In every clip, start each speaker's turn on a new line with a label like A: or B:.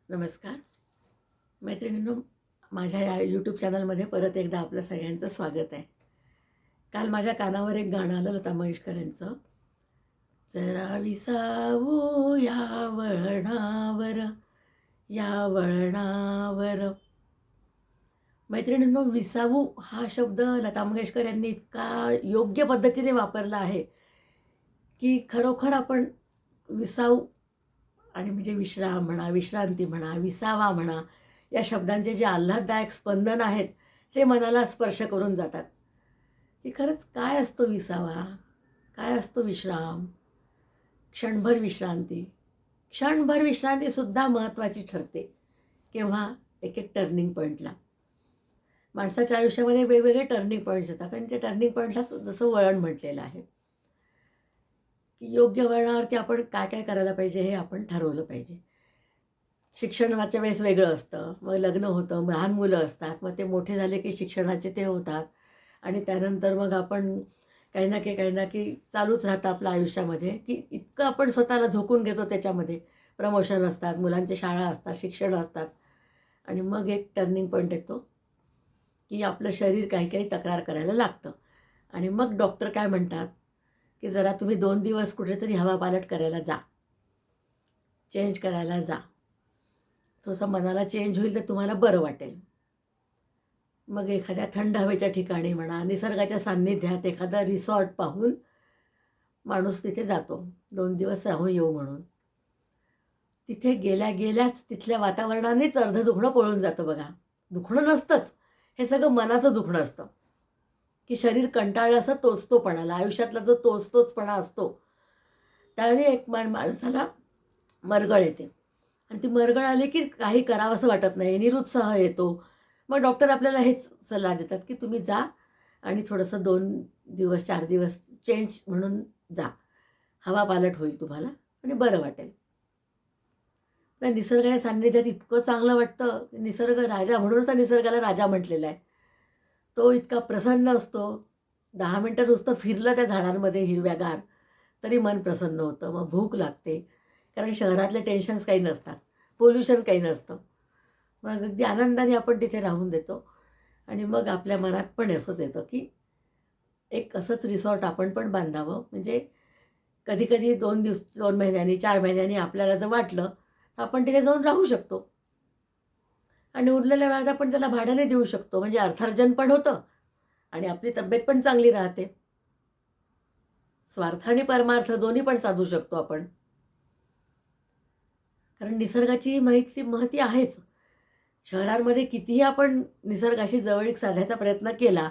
A: नमस्कार मैत्रिणींनो, माझ्या या यूट्यूब चॅनलमध्ये परत एकदा आपलं सगळ्यांचं स्वागत आहे. काल माझ्या कानावर एक गाणं आलं लता मंगेशकरांचं, जरा विसावू या वळणावर, या वळणावर. मैत्रिणींनो, विसावू हा शब्द लता मंगेशकर यांनी इतका योग्य पद्धतीने वापरला आहे की खरोखर आपण विसावू आणि म्हणजे विश्राम म्हणा, विश्रांती म्हणा, विसावा म्हणा, या शब्दांचे जे आल्हाददायक स्पंदन आहेत ते मनाला स्पर्श करून जातात. की खरंच काय असतो विसावा, काय असतो विश्राम, क्षणभर विश्रांती. क्षणभर विश्रांतीसुद्धा महत्त्वाची ठरते. केव्हा? एक एक टर्निंग पॉईंटला. माणसाच्या आयुष्यामध्ये वेगवेगळे टर्निंग पॉईंट्स येतात आणि त्या टर्निंग पॉईंटलाच जसं वळण म्हटलेलं आहे की योग्य वळणावरती आपण काय काय करायला पाहिजे हे आपण ठरवलं पाहिजे. शिक्षणाच्या वेळेस वेगळं असतं, मग लग्न होतं, लहान मुलं असतात, मग ते मोठे झाले की शिक्षणाचे ते होतात आणि त्यानंतर मग आपण काही ना काही चालूच राहतं आपल्या आयुष्यामध्ये की इतकं आपण स्वतःला झोकून घेतो त्याच्यामध्ये. प्रमोशन असतात, मुलांच्या शाळा असतात, शिक्षण असतात आणि मग एक टर्निंग पॉईंट येतो की आपलं शरीर काही काही तक्रार करायला लागतं आणि मग डॉक्टर काय म्हणतात की जरा तुम्ही 2 दिवस कुठेतरी हवापालट करायला जा, चेंज करायला जा. थोडंसं मनाला चेंज होईल तर तुम्हाला बरं वाटेल. मग एखाद्या थंड हवेच्या ठिकाणी म्हणा, निसर्गाच्या सान्निध्यात एखादा रिसॉर्ट पाहून माणूस तिथे जातो 2 दिवस राहून येऊ म्हणून. तिथे गेल्या गेल्याच तिथल्या वातावरणानेच अर्धं दुखणं पळून जातं बघा. दुखणं नसतंच, हे सगळं मनाचं दुखणं असतं की शरीर कंटाळलं असं तोचतोपणाला, आयुष्यातला जो तोचतोचपणा असतो त्याने एक माणसाला मरगळ येते आणि ती मरगळ आली की काही करावंसं वाटत नाही, निरुत्साह येतो. मग डॉक्टर आपल्याला हेच सल्ला देतात की तुम्ही जा आणि थोडंसं 2 दिवस 4 दिवस चेंज म्हणून जा, हवा पालट होईल तुम्हाला आणि बरं वाटेल. त्या निसर्गाच्या सान्निध्यात इतकं चांगलं वाटतं. निसर्ग राजा म्हणूनच त्या निसर्गाला राजा म्हटलेलं आहे. तो इतका प्रसन्न असतो. 10 मिनटं नुसतं फिरलं त्या झाडांमध्ये हिरव्यागार तरी मन प्रसन्न होतं. मग भूक लागते, कारण शहरातले टेन्शन्स काही नसतात, पोल्युशन काही नसतं. मग अगदी आनंदाने आपण तिथे राहून देतो आणि मग आपल्या मनात पण असंच येतं की एक असंच रिसॉर्ट आपण पण बांधावं. म्हणजे कधी-कधी 2 दिवस, 2 महिन्यांनी, 4 महिन्यांनी आपल्याला जर वाटलं तर आपण तिथे जाऊन राहू शकतो आणि उरलेल्या वेळात आपण त्याला भाड्याने देऊ शकतो. म्हणजे अर्थार्जन पण होतं आणि आपली तब्येत पण चांगली राहते. स्वार्थ आणि परमार्थ दोन्ही पण साधू शकतो आपण. कारण निसर्गाची महती आहेच. शहरांमध्ये कितीही आपण निसर्गाशी जवळीक साधायचा प्रयत्न केला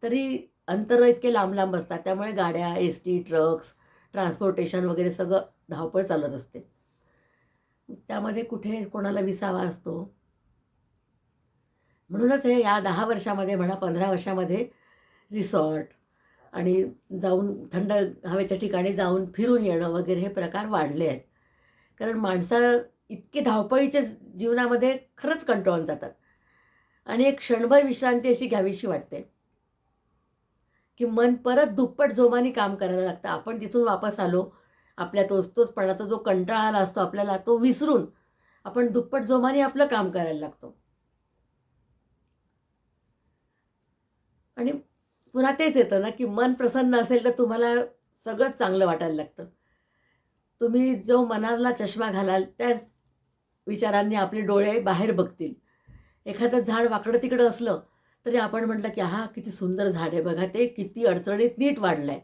A: तरी अंतरं इतके लांब-लांब असतात. त्यामुळे गाड्या, एस-टी, ट्रक्स, ट्रान्सपोर्टेशन वगैरे सगळं धावपळ चालत असते. त्यामध्ये कुठे कोणाला विसावा असतो. म्हणूनच हे या 10 वर्षामध्ये म्हणा, 15 वर्षामध्ये रिसॉर्ट आणि जाऊन थंड हवेच्या ठिकाणी जाऊन फिरून येणं वगैरे हे प्रकार वाढले आहेत. कारण माणसं इतके धावपळीच्या जीवनामध्ये खरंच कंटाळून जातात आणि एक क्षणभर विश्रांती अशी घ्यावीशी वाटते की मन परत दुप्पट जोमाने काम करायला लागतं. आपण तिथून वापस आलो, आपल्या तोचतोचपणाचा जो कंटाळा आला असतो आपल्याला तो विसरून आपण दुप्पट जोमाने आपलं काम करायला लागतो. आणि पुन्हा तेच येतं ना की मन प्रसन्न असेल तर तुम्हाला सगळंच चांगलं वाटायला लागतं. तुम्ही जो मनाला चष्मा घालाल त्या विचारांनी आपले डोळे बाहेर बघतील. एखादं झाड वाकडं-तिकडं असलं तरी आपण म्हटलं की "आहा! किती सुंदर झाड आहे बघा ते, किती अडचणीत नीट वाढलंय."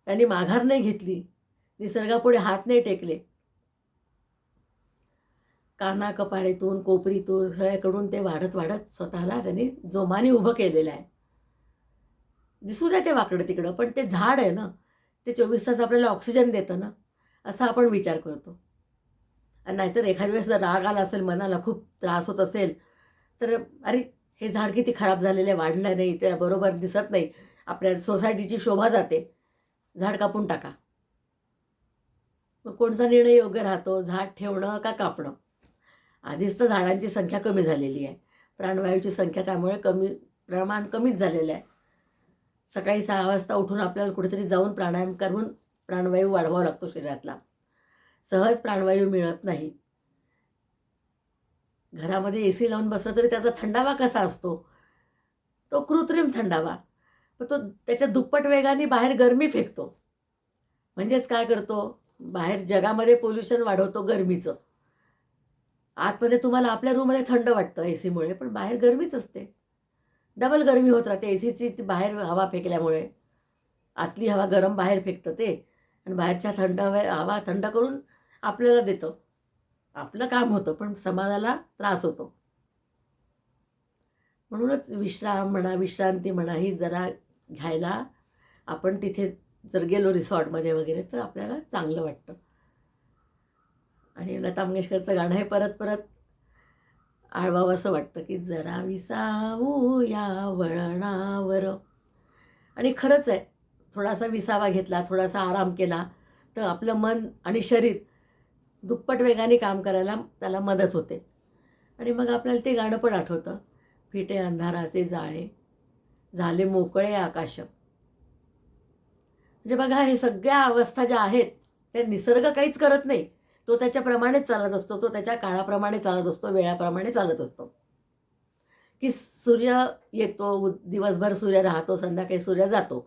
A: त्यांनी माघार नाही घेतली, निसर्गापुढे हात नाही टेकले. कानाकपारीतून, कोपरीतून सगळीकडून ते वाढत-वाढत स्वतःला त्यांनी जोमाने उभं केलेलं आहे. दिसू द्या ते वाकडं-तिकडं, पण ते झाड आहे ना, ते 24 तास आपल्याला ऑक्सिजन देतं ना, असा आपण विचार करतो. आणि नाहीतर एखाद्या वेळेस जर राग आला असेल, मनाला खूप त्रास होत असेल, तर "अरे, हे झाड किती खराब झालेलं आहे, वाढलं नाही, ते बरोबर दिसत नाही, आपल्या सोसायटीची शोभा जाते, झाड कापून टाका." मग कोणता निर्णय योग्य राहतो, झाड ठेवणं का कापणं? आधीच तर झाडांची संख्या कमी झालेली आहे. प्राणवायूची संख्या त्यामुळे प्रमाण कमीच झालेलं आहे. सकाळी 6 वाजता उठून आपल्याला कुठेतरी जाऊन प्राणायाम करून प्राणवायू वाढवावा लागतो शरीरातला. सहज प्राणवायू मिळत नाही. घरामध्ये ए सी लावून बसलं तरी त्याचा थंडावा कसा असतो, तो कृत्रिम थंडावा. पण तो त्याच्या दुप्पट वेगाने बाहेर गरमी फेकतो. म्हणजेच काय करतो, बाहेर जगामध्ये पोल्युशन वाढवतो गरमीचं. आतमध्ये तुम्हाला आपल्या रूममध्ये थंड वाटतं ए सीमुळे, पण बाहेर गरमीच असते. डबल गरमी होत राहते ए सीची बाहेर हवा फेकल्यामुळे. आतली हवा गरम बाहेर फेकतं ते आणि बाहेरच्या थंड हवा थंड करून आपल्याला देतं. आपलं काम होतं, पण समाजाला त्रास होतो. म्हणूनच विश्राम म्हणा, विश्रांती म्हणा ही जरा घ्यायला आपण तिथे जर गेलो रिसॉर्टमध्ये वगैरे तर आपल्याला चांगलं वाटतं. आणि लता मंगेशकरचं गाणं हे परत परत आळवावं असं वाटतं, की जरा विसावू या वळणावर. आणि खरंच आहे, थोडासा विसावा घेतला, थोडासा आराम केला तर आपलं मन आणि शरीर दुप्पट वेगाने काम करायला त्याला मदत होते. आणि मग आपल्याला ते गाणं पण आठवतं, फिटे अंधाराचे जाळे झाले मोकळे आकाश. म्हणजे बघा, हे सगळ्या अवस्था ज्या आहेत त्या निसर्ग काहीच करत नाही. तो त्याच्याप्रमाणेच चालत असतो, तो त्याच्या काळाप्रमाणे चालत असतो, वेळाप्रमाणे चालत असतो. की सूर्य येतो, दिवसभर सूर्य राहतो, संध्याकाळी सूर्य जातो.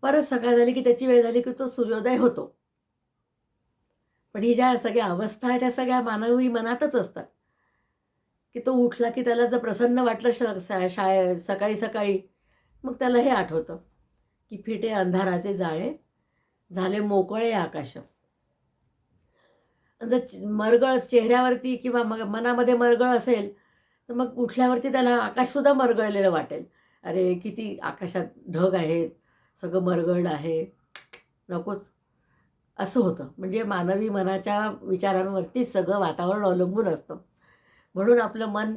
A: परत सकाळ झाली की त्याची वेळ झाली की तो सूर्योदय होतो. पण ही ज्या सगळ्या अवस्था आहेत त्या सगळ्या मानवी मनातच असतात. की तो उठला की त्याला जर प्रसन्न वाटलं सकाळी सकाळी, मग त्याला हे आठवतं की फिटे अंधाराचे जाळे झाले मोकळे आकाश. जर मरगळ चेहऱ्यावरती किंवा मग मनामध्ये मरगळ असेल तर मग उठल्यावरती त्याला आकाशसुद्धा मरगळलेलं वाटेल. अरे किती आकाशात ढग आहेत, सगळं मरगळलं आहे, नकोच, असं होतं. म्हणजे मानवी मनाच्या विचारांवरतीच सगळं वातावरण अवलंबून असतं. म्हणून आपलं मन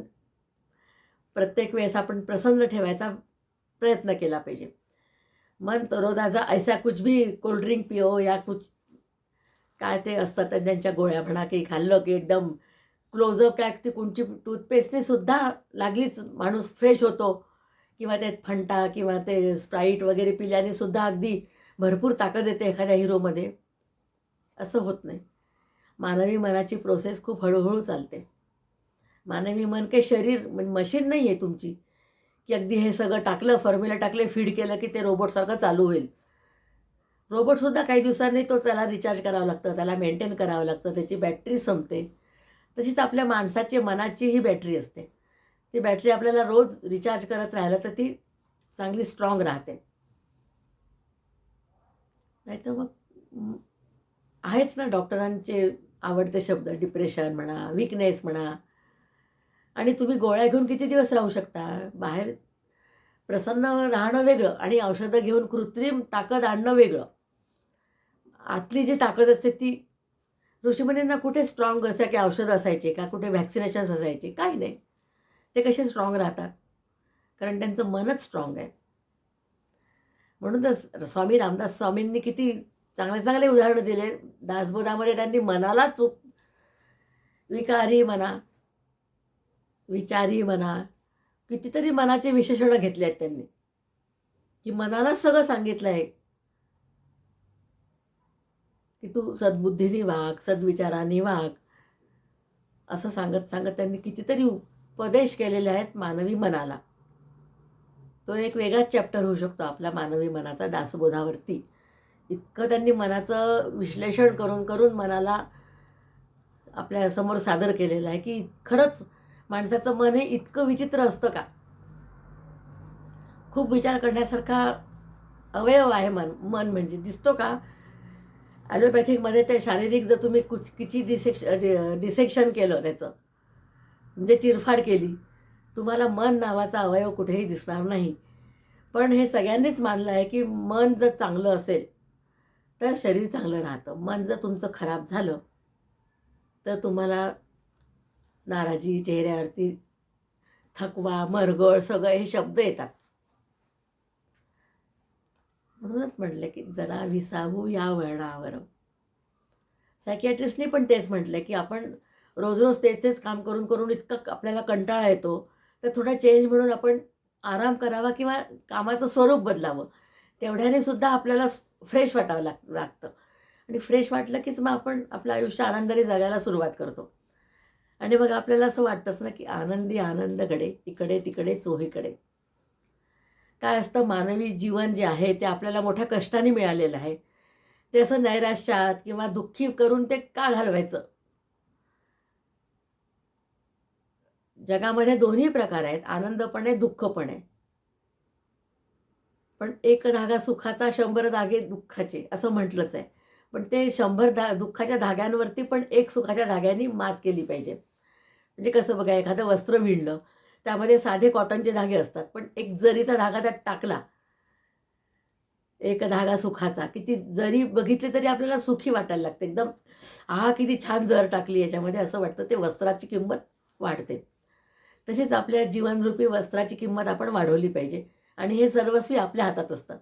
A: प्रत्येक वेळेस आपण प्रसन्न ठेवायचा प्रयत्न केला पाहिजे. मन तरोताजा ऐसा कुछ भी कोल्ड्रिंक पिओ या कुछ काय ते असतात त्यांच्या गोळ्या म्हणा, की खाल्लं की एकदम क्लोजअप काय ती कोणची टूथपेस्टने सुद्धा लागलीच माणूस फ्रेश होतो. किंवा ते फंटा किंवा ते स्प्राईट वगैरे पिल्याने सुद्धा अगदी भरपूर ताकद येते एखाद्या हिरोमध्ये, असं होत नाही. मानवी मनाची प्रोसेस खूप हळूहळू चालते. मानवी मन काही शरीर म्हणजे मशीन नाही आहे तुमची, की अगदी हे सगळं टाकलं, फॉर्म्युला टाकले, फीड केलं की ते रोबोटसारखं चालू होईल. रोबोटसुद्धा काही दिवसांनी त्याला रिचार्ज करावं लागतं, त्याला मेंटेन करावं लागतं, त्याची बॅटरी संपते. तशीच आपल्या माणसाची मनाची ही बॅटरी असते. ती बॅटरी आपल्याला रोज रिचार्ज करत राहिलं तर ती चांगली स्ट्रॉंग राहते. नाहीतर मग आहेच ना डॉक्टरांचे आवडते शब्द, डिप्रेशन म्हणा, वीकनेस म्हणा. आणि तुम्ही गोळ्या घेऊन किती दिवस राहू शकता? बाहेर प्रसन्न राहणं वेगळं आणि औषधं घेऊन कृत्रिम ताकद आणणं वेगळं. आतली जी ताकद असते ती ऋषीमुनींना कुठे स्ट्रॉंग असं की औषधं असायचे का, कुठे व्हॅक्सिनेशन्स असायचे? काही नाही. ते कसे स्ट्रॉंग राहतात? कारण त्यांचं मनच स्ट्रॉंग आहे. म्हणूनच स्वामी रामदास स्वामींनी किती चांगले चांगले उदाहरणं दिले. दासबोधामध्ये त्यांनी मनाला विकारी म्हणा, विचारी म्हणा, कितीतरी मनाचे विशेषणं घेतले आहेत त्यांनी, की मनालाच सगळं सांगितलं आहे की तू सद्बुद्धीने वाग, सद्विचाराने वाग, असं सांगत सांगत त्यांनी कितीतरी उपदेश केलेले आहेत मानवी मनाला. तो एक वेगळाच चॅप्टर होऊ शकतो आपला मानवी मनाचा दासबोधावरती. इतकं त्यांनी मनाचं विश्लेषण करून करून मनाला आपल्यासमोर सादर केलेलं आहे की खरंच माणसाचं मन हे इतकं विचित्र असतं का? खूप विचार करण्यासारखा अवयव आहे मन म्हणजे. दिसतो का? ॲलोपॅथिकमध्ये ते शारीरिक जर तुम्ही किती डिसेक्शन केलं त्याचं, म्हणजे चिरफाड केली, तुम्हाला मन नावाचा अवयव कुठेही दिसणार नाही. पण हे सगळ्यांनीच मानलं आहे की मन जर चांगलं असेल तर शरीर चांगलं राहतं. मन जर तुमचं खराब झालं तर तुम्हाला नाराजी, चेहऱ्यावरती थकवा, मरगळ सगळं हे शब्द येतात. म्हणूनच म्हटलं की जरा विसावू या वळणावर. सायकियाट्रिस्टनी पण तेच म्हटलं की आपण रोज रोज तेच तेच काम करून करून इतकं आपल्याला कंटाळा येतो, तर थोडा चेंज म्हणून आपण आराम करावा किंवा कामाचं स्वरूप बदलावं. तेवढ्याने सुद्धा आपल्याला फ्रेश वाटावं लागतं. आणि फ्रेश वाटलं कीच मग आपण आपलं आयुष्य आनंदाने जगायला सुरुवात करतो. आणि मग आपल्याला असं वाटतंच ना, की आनंदी आनंदकडे, इकडे तिकडे चोहीकडे. काय असतं, मानवी जीवन जे आहे ते आपल्याला मोठ्या कष्टाने मिळालेलं आहे. ते असं नैराश्यात किंवा दुःखी करून ते का घालवायचं? जगामध्ये दोन्ही प्रकार आहेत, आनंद पण आहे, दुःख पण आहे. पण एक धागा सुखाचा, 100 धागे दुःखाचे असं म्हटलंच आहे. पण ते 100 दुःखाच्या धाग्यांवरती पण एक सुखाच्या धाग्यांनी मात केली पाहिजे. म्हणजे कसं बघा, एखादं वस्त्र विणलं, त्यामध्ये साधे कॉटनचे धागे असतात. पण एक जरीचा धागा त्यात टाकला, एक धागा सुखाचा, की ती जरी बघितली तरी आपल्याला सुखी वाटायला लागते. एकदम किती छान जर टाकली याच्यामध्ये असं वाटतं. ते वस्त्राची किंमत वाढते. तशीच आपल्या जीवनरूपी वस्त्राची किंमत आपण वाढवली पाहिजे आणि हे सर्वस्वी आपल्या हातात असतं.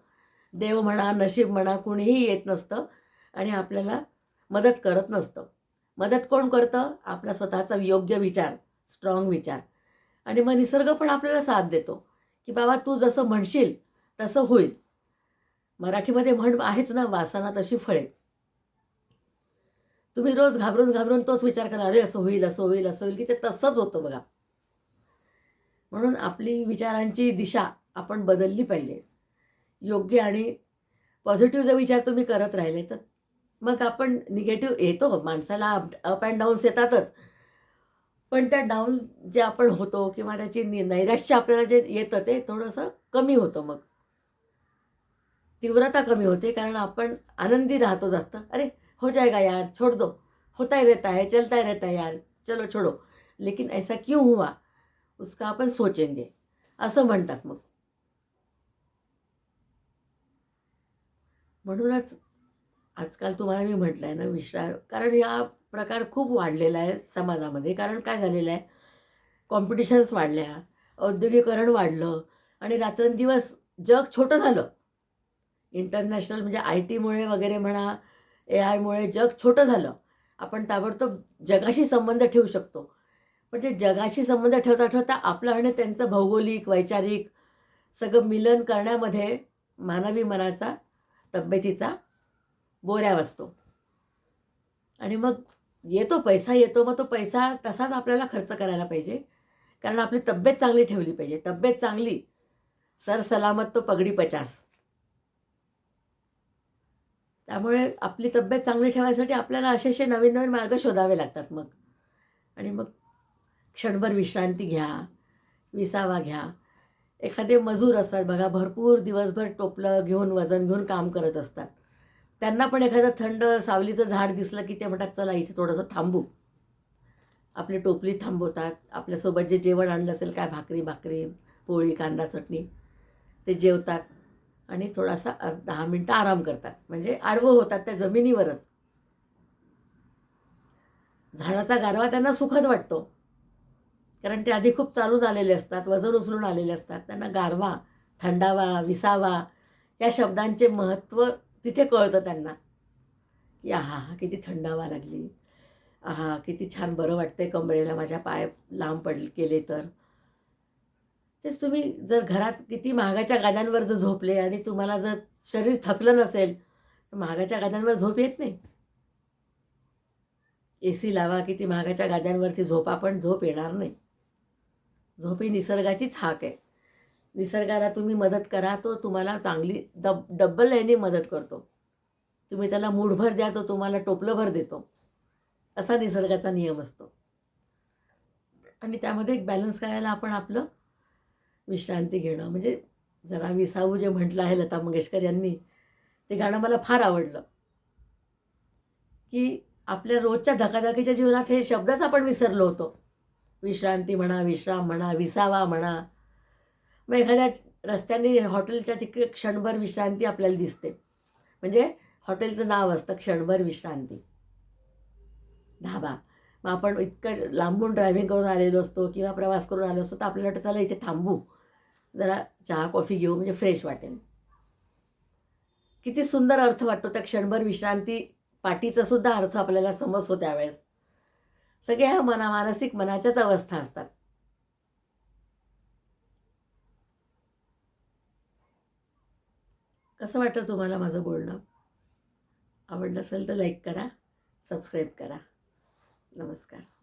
A: देव म्हणा, नशीब म्हणा, कुणीही येत नसतं आणि आपल्याला मदत करत नसतं. मदत कोण करतं? आपला स्वतःचा योग्य विचार, स्ट्राँग विचार आणि मग निसर्ग पण आपल्याला साथ देतो, की बाबा तू जसं म्हणशील तसं होईल. मराठीमध्ये म्हण आहेच ना, वासना तशी फळे. तुम्ही रोज घाबरून, घाबरून तोच विचार करा, अरे असं होईल, असं होईल, असं होईल, की ते तसंच होतं बघा. म्हणून आपली विचारांची दिशा आपण बदलली पाहिजे. योग्य आणि पॉझिटिव्ह जर विचार तुम्ही करत राहिले, तर मग आपण निगेटिव्ह येतो, माणसाला अप अँड डाऊन्स येतातच. पण त्या डाऊन जे आपण होतो किंवा त्याची नैराश्य आपल्याला जे येतं ते थोडंसं कमी होतं मग. तीव्रता कमी होते कारण आपण आनंदी राहतो जास्त. अरे हो जाएगा यार, छोड़ दो. होता ही रहता है, चलता ही रहता है यार, चलो छोड़ो. लेकिन ऐसा क्यों हुआ? उसका आपण सोचेंगे. असं म्हणतात मग. म्हणूनच आजकाल तुम्हाला मी म्हटलंय ना, कारण हा प्रकार खूप वाढलेला आहे समाजामध्ये. कारण काय झालेलं आहे, कॉम्पिटिशन्स वाढल्या, औद्योगिकीकरण वाढलं आणि रात्रंदिवस जग छोटं झालं. इंटरनॅशनल म्हणजे आय-टीमुळे वगैरे म्हणा, ए-आयमुळे जग छोटं झालं. आपण ताबडतोब जगाशी संबंध ठेवू शकतो. पण ते जगाशी संबंध ठेवता ठेवता आपलं आणि त्यांचं भौगोलिक, वैचारिक सगळं मिलन करण्यामध्ये मानवी मनाचा, तब्येतीचा बोऱ्या वाजतो. आणि मग येतो पैसा येतो, मग तो पैसा तसाच आपल्याला खर्च करायला पाहिजे. कारण आपली तब्येत चांगली ठेवली पाहिजे. तब्येत चांगली, सर सलामत तो पगडी 50. त्यामुळे आपली तब्येत चांगली ठेवायसाठी आपल्याला असे नवीन-नवीन मार्ग शोधावे लागतात मग. आणि मग क्षणभर विश्रांती घ्या, विसावा घ्या. एखादे मजूर असतात बघा, भरपूर दिवसभर टोपलं घेऊन, वजन घेऊन काम करत असतात. त्यांना पण एखादं थंड सावलीचं झाड दिसलं, की ते म्हणतात, "चला इथे थोडंसं थांबू." आपली टोपली थांबवतात. आपल्यासोबत जे जेवण आणलं असेल, काय भाकरी, पोळी, कांदा, चटणी, ते जेवतात आणि थोडासा 10 मिनिटं आराम करतात. म्हणजे आडवं होतात त्या जमिनीवरच. झाडाचा गारवा त्यांना सुखद वाटतो. कारण ते आधी खूप चालून आलेले असतात, वजन उचलून आलेले असतात. त्यांना गारवा, थंडावा, विसावा या शब्दांचे महत्त्व तिथे कळतं त्यांना, की आहाहा! किती थंडावा लागली. आहा! किती छान बरं वाटतंय कमरेला माझ्या, पाय लांब केले तर. तेच तुम्ही जर घरात किती महागाच्या गाद्यांवर जर झोपले आणि तुम्हाला जर शरीर थकलं नसेल, तर महागाच्या गाद्यांवर झोप येत नाही. एसी लावा, किती महागाच्या गाद्यांवरती झोपा, पण झोप येणार नाही. झोप ही निसर्गाचीच हाक आहे. निसर्गाला तुम्ही मदत करा, तो तुम्हाला चांगली डबल याने मदत करतो. तुम्ही त्याला मूठभर द्या, तो तुम्हाला टोपलंभर देतो. असा निसर्गाचा नियम असतो. आणि त्यामध्ये एक बॅलन्स करायला आपण आपलं विश्रांती घेणं, म्हणजे जरा विसावू जे म्हटलं आहे लता मंगेशकर यांनी, ते गाणं मला फार आवडलं, की आपल्या रोजच्या धकाधकीच्या जीवनात हे शब्दच आपण विसरलो होतो. विश्रांती म्हणा, विश्राम म्हणा, विसावा म्हणा. मग एखाद्या रस्त्याने हॉटेलच्या तिकडे क्षणभर विश्रांती आपल्याला दिसते. म्हणजे हॉटेलचं नाव असतं क्षणभर विश्रांती ढाबा. मग आपण इतकं लांबून ड्रायव्हिंग करून आलेलो असतो किंवा प्रवास करून आलो असतो, तर आपल्याला वाटतं चला इथे थांबू, जरा चहा कॉफी घेऊ म्हणजे फ्रेश वाटेल. किती सुंदर अर्थ वाटतो त्या क्षणभर विश्रांती पाठीचा सुद्धा अर्थ आपल्याला समजतो त्यावेळेस. सगळ्या ह्या मानसिक मनाच्याच अवस्था असतात. कसं वाटतं तुम्हाला माझं बोलणं? आवडलं असेल तर लाईक करा, सबस्क्राईब करा. नमस्कार.